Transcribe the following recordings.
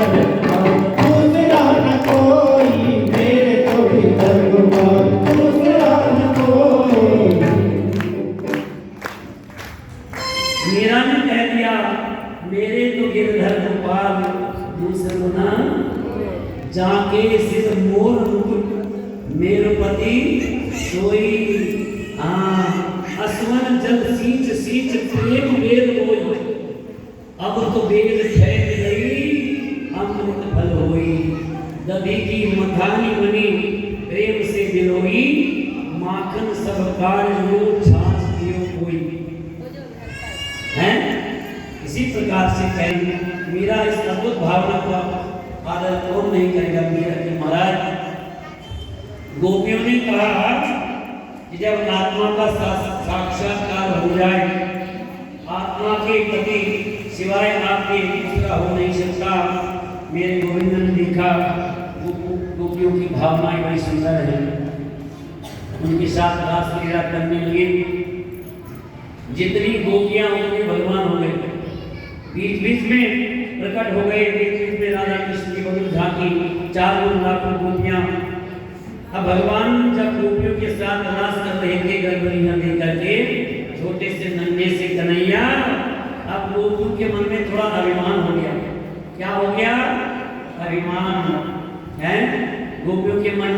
दूसरा न कोई मेरे तो भीतर गोपाल, दूसरा न कोई। मीरा ने कह दिया मेरे तो गिरधर गोपाल दूसरा न जाके सिर मोर मेरे पति सोई। हाँ असवन जल सींच सींच प्रेम वेद होई, अब तो वेद ठहर गई अमृत फल होई। दधी की मखानी बनी प्रेम से बिलोई, माखन सब कार्य लो छाछ दियो कोई। हैं इसी प्रकार से कहेंगे मीरा इस अद्भुत भावना का आदर कौन नहीं करेगा। मीरा के महाराज गोपियों ने कहा कि जब आत्मा का साक्षात्कार हो जाए, आत्मा के प्रति सिवाय आपके दूसरा हो नहीं सकता। मेरे गोविंद ने देखा गोपियों की भावनाएं बड़ी सुंदर हैं, उनके साथ रास लीला करने लगे। जितनी गोपियां उतने भगवान हो गए, बीच बीच में प्रकट हो गए, बीच बीच में राधा कृष्ण की मधुर झांकी, 4 लाखों गोपियां। अब भगवान जब गोपियों के साथ रास कर रहे थे गर्भवतियां देकर के, छोटे से नन्हे से कन्हैया, अब गोपियों के मन में थोड़ा अभिमान हो गया। क्या हो गया? अभिमान है गोपियों के मन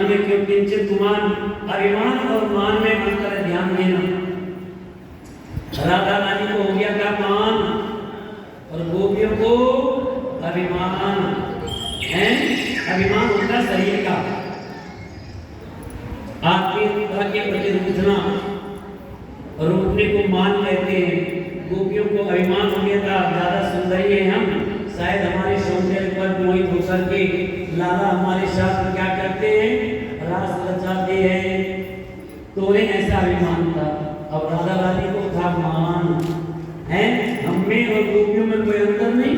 में क्यों किंचित गुमान, अभिमान और मान में अंतर ध्यान देना। राधा रानी को हो गया क्या? मान, और गोपियों को अभिमान है। अभिमान होता शरीर का, आत्मीयता के प्रति रूठना, रूठने को मान कहते हैं। गोपियों को अभिमान हो गया था, ज्यादा सुंदरी है हम, शायद हमारे सौंदर्य पर मोहित होकर के लाला हमारे साथ क्या करते हैं, रास रचाते हैं, तो उन्हें ऐसा अभिमान था। अब राधा रानी को था मान है। हमें और गोपियों में कोई अंतर नहीं।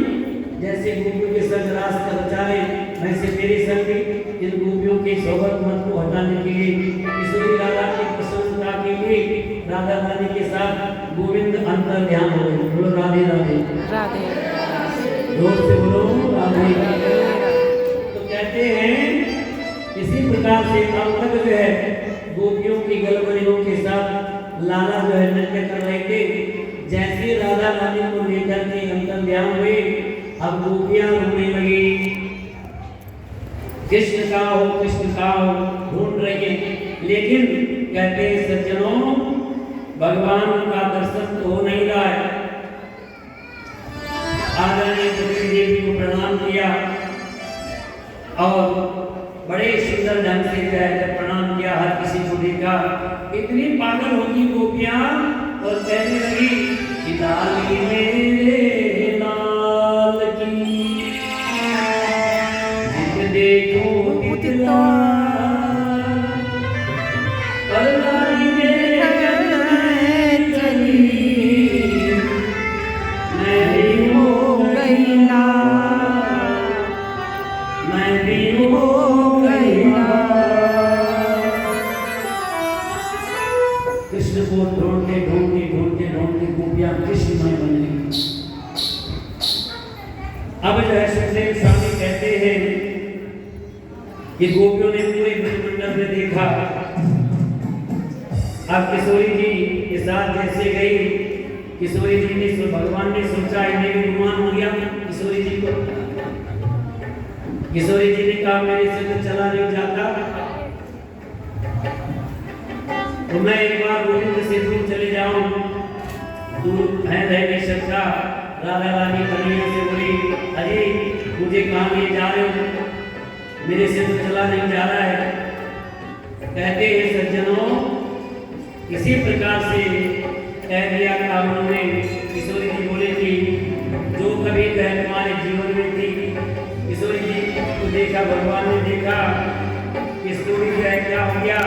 जैसे गोपियों के संग रास रचाए, वैसे मेरे संग इन गोपियों के सोबत मत को हटाने के लिए, किशोरी राधा की प्रसन्नता के लिए राधा रानी के साथ गोविंद अंतर ध्यान हो गए। बोलो राधे राधे राधे, जोर से बोलो राधे। तो कहते हैं इसी प्रकार से अब तक जो है गोपियों की गलबलियों के साथ लाला जो है नृत्य कर रहे थे। जैसे राधा रानी को लेकर के अंतर ध्यान हुए, अब गोपियां रोने लगी। कृष्ण का हो ढूंढ रही है, लेकिन कहते हैं सज्जनों भगवान का दर्शन तो हो नहीं रहा है। आदरणीय देवी को प्रणाम किया और बड़े सुंदर ढंग से जो है प्रणाम किया, हर किसी को देखा। इतनी पागल होगी गोपियां और कहने लगी कि लाली मेरे लाल की जित देखो तित लाल, पर लाली मेरे चली मैं भी हो गई लाल, मैं भी हो गई लाल। कृष्ण को ढूंढते ढूंढते ढूंढते ढूंढते गोपियां कृष्णमय बन गई। अब जो है सुखदेव स्वामी कहते हैं कि गोपियों ने पूरे ब्रह्मंडल में देखा। अब किशोरी जी के साथ जैसे गई, किशोरी जी ने भगवान ने सोचा इन्हें भी गुमान हो गया किशोरी जी को। किशोरी जी ने कहा मेरे से तो चला नहीं जाता, तो मैं एक बार गोविंद से दूर चले जाऊं, दूर है रह नहीं सकता। राधा रानी कन्हैया से बोली अरे मुझे कहाँ ले जा रहे हो, मेरे से तो चला नहीं जा रहा है। कहते हैं सज्जनों इसी प्रकार से कह दिया था उन्होंने। किशोरी जी बोले थी जो कभी कह तुम्हारे जीवन में थी, किशोरी जी को देखा भगवान ने देखा, किशोरी जो है क्या हो गया